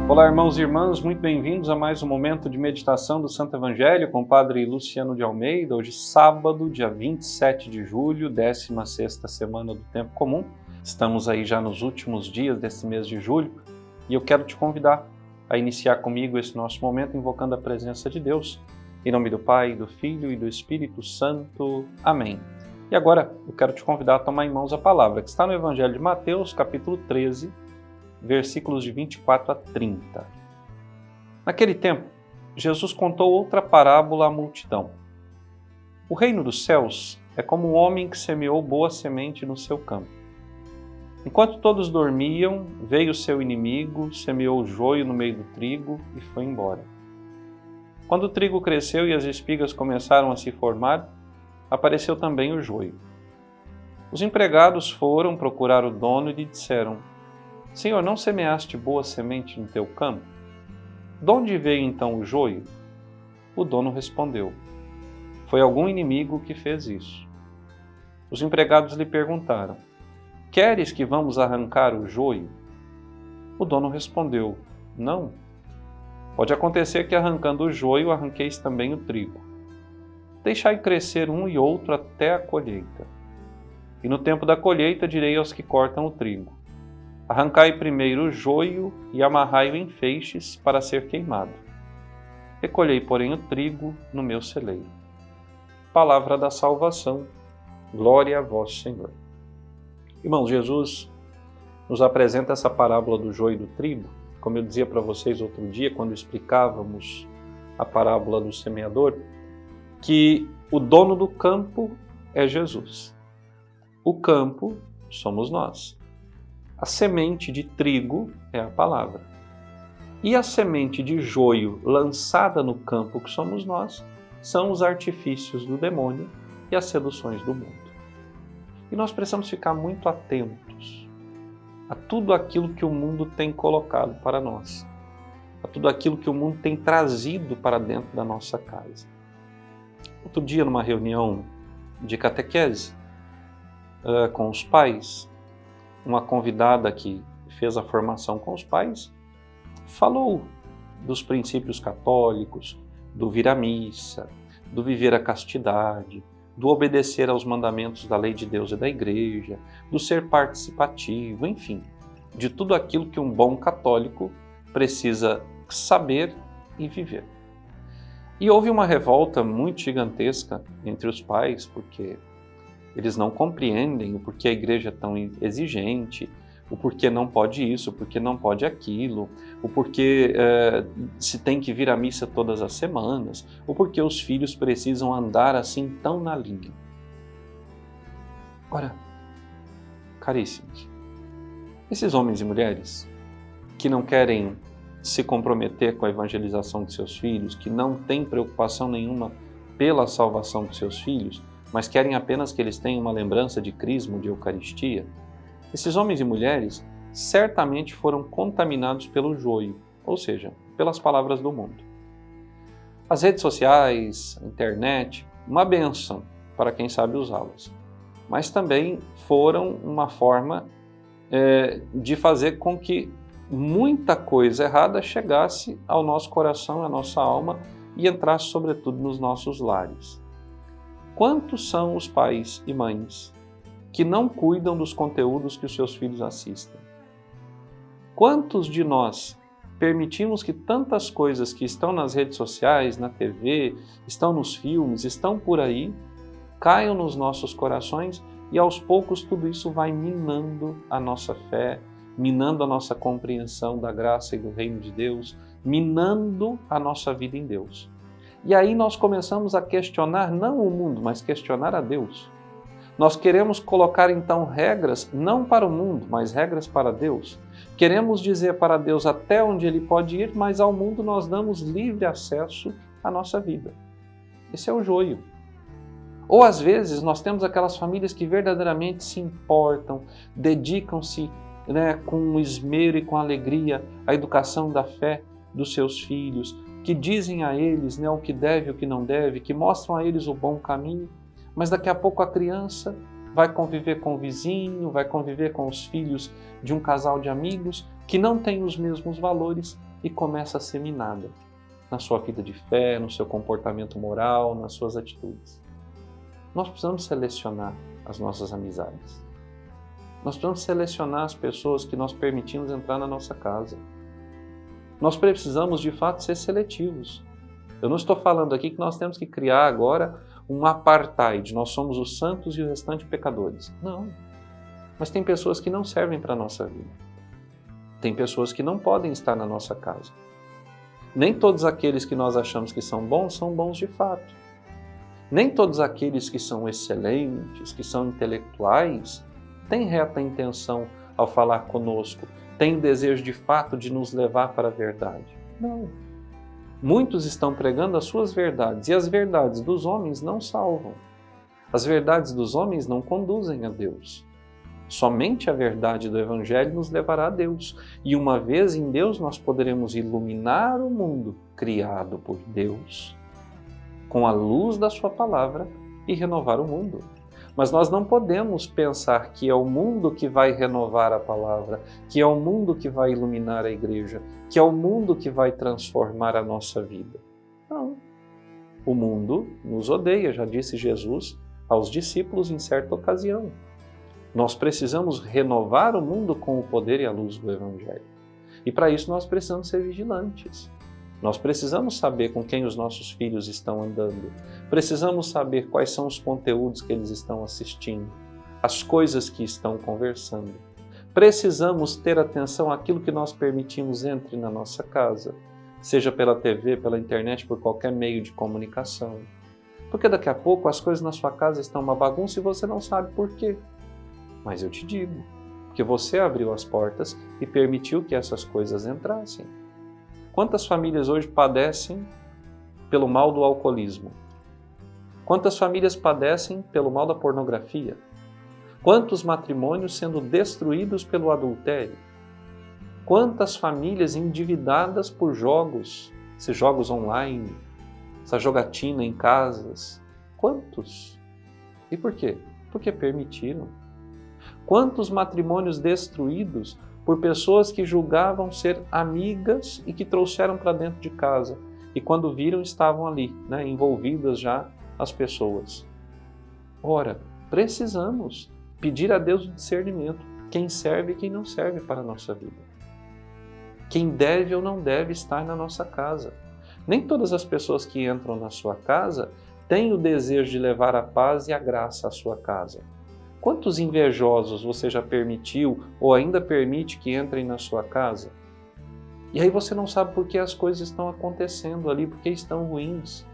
Olá, irmãos e irmãs, muito bem-vindos a mais um momento de meditação do Santo Evangelho com o Padre Luciano de Almeida. Hoje, sábado, dia 27 de julho, 16ª semana do Tempo Comum. Estamos aí já nos últimos dias desse mês de julho e eu quero te convidar a iniciar comigo esse nosso momento invocando a presença de Deus. Em nome do Pai, do Filho e do Espírito Santo. Amém. E agora eu quero te convidar a tomar em mãos a palavra que está no Evangelho de Mateus, capítulo 13, versículos de 24 a 30. Naquele tempo, Jesus contou outra parábola à multidão. O reino dos céus é como um homem que semeou boa semente no seu campo. Enquanto todos dormiam, veio seu inimigo, semeou o joio no meio do trigo e foi embora. Quando o trigo cresceu e as espigas começaram a se formar, apareceu também o joio. Os empregados foram procurar o dono e lhe disseram: Senhor, não semeaste boa semente no teu campo? De onde veio então o joio? O dono respondeu: Foi algum inimigo que fez isso. Os empregados lhe perguntaram: Queres que vamos arrancar o joio? O dono respondeu: Não. Pode acontecer que arrancando o joio arranqueis também o trigo. Deixai crescer um e outro até a colheita. E no tempo da colheita direi aos que cortam o trigo: Arrancai primeiro o joio e amarrai-o em feixes para ser queimado. Recolhei, porém, o trigo no meu celeiro. Palavra da salvação. Glória a vós, Senhor. Irmãos, Jesus nos apresenta essa parábola do joio e do trigo. Como eu dizia para vocês outro dia, quando explicávamos a parábola do semeador, que o dono do campo é Jesus. O campo somos nós. A semente de trigo é a palavra. E a semente de joio lançada no campo, que somos nós, são os artifícios do demônio e as seduções do mundo. E nós precisamos ficar muito atentos a tudo aquilo que o mundo tem colocado para nós, a tudo aquilo que o mundo tem trazido para dentro da nossa casa. Outro dia, numa reunião de catequese com os pais, uma convidada que fez a formação com os pais falou dos princípios católicos, do vir à missa, do viver a castidade, do obedecer aos mandamentos da lei de Deus e da Igreja, do ser participativo, enfim, de tudo aquilo que um bom católico precisa saber e viver. E houve uma revolta muito gigantesca entre os pais, porque eles não compreendem o porquê a igreja é tão exigente, o porquê não pode isso, o porquê não pode aquilo, o porquê se tem que vir à missa todas as semanas, o porquê os filhos precisam andar assim tão na linha. Ora, caríssimos, esses homens e mulheres que não querem se comprometer com a evangelização de seus filhos, que não têm preocupação nenhuma pela salvação de seus filhos, mas querem apenas que eles tenham uma lembrança de crisma, de Eucaristia, esses homens e mulheres certamente foram contaminados pelo joio, ou seja, pelas palavras do mundo. As redes sociais, a internet, uma bênção para quem sabe usá-las, mas também foram uma forma de fazer com que muita coisa errada chegasse ao nosso coração, à nossa alma e entrasse sobretudo nos nossos lares. Quantos são os pais e mães que não cuidam dos conteúdos que os seus filhos assistem? Quantos de nós permitimos que tantas coisas que estão nas redes sociais, na TV, estão nos filmes, estão por aí, caiam nos nossos corações e aos poucos tudo isso vai minando a nossa fé, minando a nossa compreensão da graça e do reino de Deus, minando a nossa vida em Deus. E aí nós começamos a questionar não o mundo, mas questionar a Deus. Nós queremos colocar então regras não para o mundo, mas regras para Deus. Queremos dizer para Deus até onde Ele pode ir, mas ao mundo nós damos livre acesso à nossa vida. Esse é o joio. Ou às vezes nós temos aquelas famílias que verdadeiramente se importam, dedicam-se com esmero e com alegria à educação da fé dos seus filhos, que dizem a eles o que deve e o que não deve, que mostram a eles o bom caminho, mas daqui a pouco a criança vai conviver com o vizinho, vai conviver com os filhos de um casal de amigos que não têm os mesmos valores e começa a ser minada na sua vida de fé, no seu comportamento moral, nas suas atitudes. Nós precisamos selecionar as nossas amizades. Nós precisamos selecionar as pessoas que nós permitimos entrar na nossa casa. Nós precisamos, de fato, ser seletivos. Eu não estou falando aqui que nós temos que criar agora um apartheid, nós somos os santos e o restante pecadores. Não. Mas tem pessoas que não servem para a nossa vida. Tem pessoas que não podem estar na nossa casa. Nem todos aqueles que nós achamos que são bons de fato. Nem todos aqueles que são excelentes, que são intelectuais, têm reta intenção ao falar conosco, têm o desejo de fato de nos levar para a verdade. Não. Muitos estão pregando as suas verdades e as verdades dos homens não salvam. As verdades dos homens não conduzem a Deus. Somente a verdade do Evangelho nos levará a Deus. E uma vez em Deus nós poderemos iluminar o mundo criado por Deus com a luz da sua palavra e renovar o mundo. Mas nós não podemos pensar que é o mundo que vai renovar a palavra, que é o mundo que vai iluminar a igreja, que é o mundo que vai transformar a nossa vida. Não. O mundo nos odeia, já disse Jesus aos discípulos em certa ocasião. Nós precisamos renovar o mundo com o poder e a luz do Evangelho. E para isso nós precisamos ser vigilantes. Nós precisamos saber com quem os nossos filhos estão andando. Precisamos saber quais são os conteúdos que eles estão assistindo, as coisas que estão conversando. Precisamos ter atenção àquilo que nós permitimos entre na nossa casa, seja pela TV, pela internet, por qualquer meio de comunicação. Porque daqui a pouco as coisas na sua casa estão uma bagunça e você não sabe por quê. Mas eu te digo, que você abriu as portas e permitiu que essas coisas entrassem. Quantas famílias hoje padecem pelo mal do alcoolismo? Quantas famílias padecem pelo mal da pornografia? Quantos matrimônios sendo destruídos pelo adultério? Quantas famílias endividadas por jogos, esses jogos online, essa jogatina em casas? Quantos? E por quê? Porque permitiram. Quantos matrimônios destruídos por pessoas que julgavam ser amigas e que trouxeram para dentro de casa. E quando viram, estavam ali, envolvidas já as pessoas. Ora, precisamos pedir a Deus o discernimento. Quem serve e quem não serve para a nossa vida. Quem deve ou não deve estar na nossa casa. Nem todas as pessoas que entram na sua casa têm o desejo de levar a paz e a graça à sua casa. Quantos invejosos você já permitiu ou ainda permite que entrem na sua casa? E aí você não sabe por que as coisas estão acontecendo ali, porque estão ruins.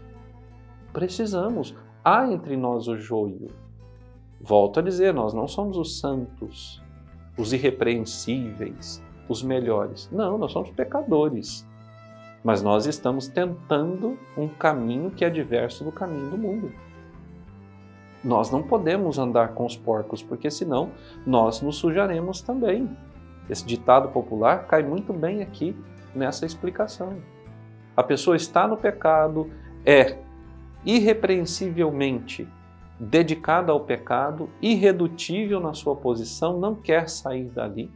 Precisamos. Há entre nós o joio. Volto a dizer, nós não somos os santos, os irrepreensíveis, os melhores. Não, nós somos pecadores. Mas nós estamos tentando um caminho que é diverso do caminho do mundo. Nós não podemos andar com os porcos, porque senão nós nos sujaremos também. Esse ditado popular cai muito bem aqui nessa explicação. A pessoa está no pecado, é irrepreensivelmente dedicada ao pecado, irredutível na sua posição, não quer sair dali.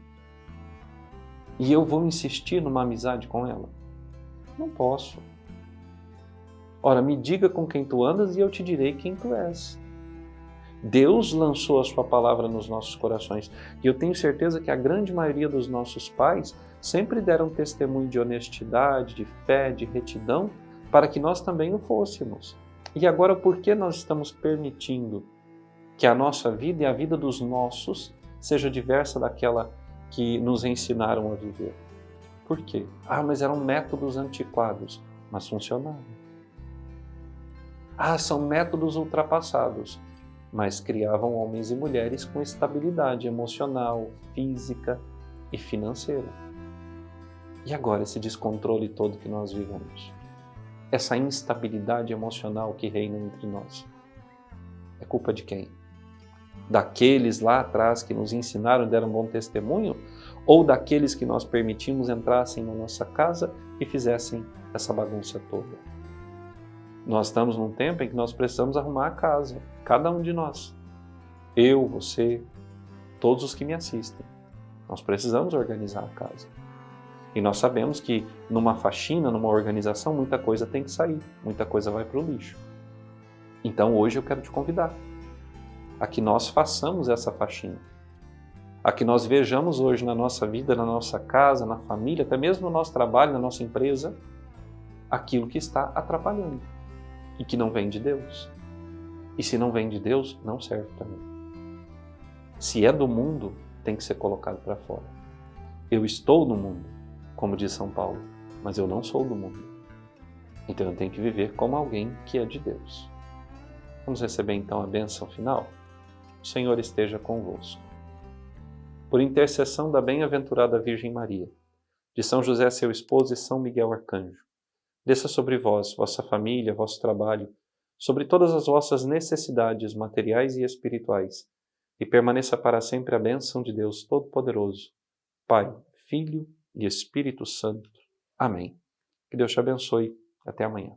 E eu vou insistir numa amizade com ela? Não posso. Ora, me diga com quem tu andas e eu te direi quem tu és. Deus lançou a sua palavra nos nossos corações. E eu tenho certeza que a grande maioria dos nossos pais sempre deram testemunho de honestidade, de fé, de retidão, para que nós também o fôssemos. E agora, por que nós estamos permitindo que a nossa vida e a vida dos nossos seja diversa daquela que nos ensinaram a viver? Por quê? Mas eram métodos antiquados, mas funcionavam. São métodos ultrapassados, mas criavam homens e mulheres com estabilidade emocional, física e financeira. E agora esse descontrole todo que nós vivemos? Essa instabilidade emocional que reina entre nós? É culpa de quem? Daqueles lá atrás que nos ensinaram e deram bom testemunho? Ou daqueles que nós permitimos entrassem na nossa casa e fizessem essa bagunça toda? Nós estamos num tempo em que nós precisamos arrumar a casa, cada um de nós. Eu, você, todos os que me assistem. Nós precisamos organizar a casa. E nós sabemos que numa faxina, numa organização, muita coisa tem que sair, muita coisa vai para o lixo. Então hoje eu quero te convidar a que nós façamos essa faxina, a que nós vejamos hoje na nossa vida, na nossa casa, na família, até mesmo no nosso trabalho, na nossa empresa, aquilo que está atrapalhando e que não vem de Deus. E se não vem de Deus, não serve para mim. Se é do mundo, tem que ser colocado para fora. Eu estou no mundo, como diz São Paulo, mas eu não sou do mundo. Então eu tenho que viver como alguém que é de Deus. Vamos receber então a bênção final? O Senhor esteja convosco. Por intercessão da bem-aventurada Virgem Maria, de São José, seu esposo, e São Miguel Arcanjo, desça sobre vós, vossa família, vosso trabalho, sobre todas as vossas necessidades materiais e espirituais, e permaneça para sempre a bênção de Deus Todo-Poderoso, Pai, Filho e Espírito Santo. Amém. Que Deus te abençoe. Até amanhã.